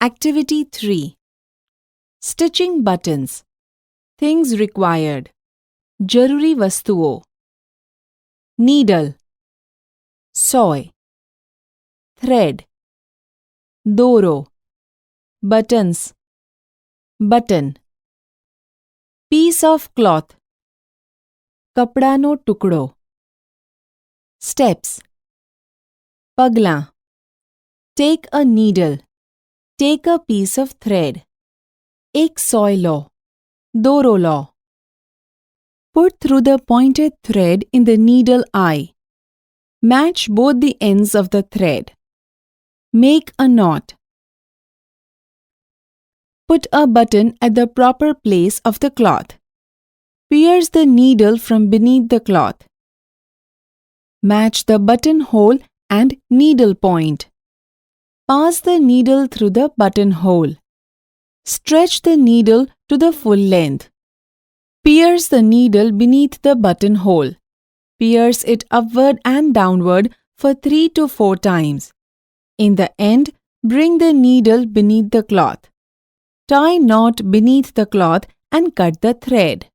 Activity 3. Stitching buttons. Things required. Jaruri vastuo. Needle. Soy. Thread. Doro. Buttons. Button. Piece of cloth. Kapadano tukdo. Steps. Pagla. Take a needle. Take a piece of thread. Ek soy law. Doro law. Put through the pointed thread in the needle eye. Match both the ends of the thread. Make a knot. Put a button at the proper place of the cloth. Pierce the needle from beneath the cloth. Match the buttonhole and needle point. Pass the needle through the buttonhole. Stretch the needle to the full length. Pierce the needle beneath the buttonhole. Pierce it upward and downward for 3 to 4 times. In the end, bring the needle beneath the cloth. Tie knot beneath the cloth and cut the thread.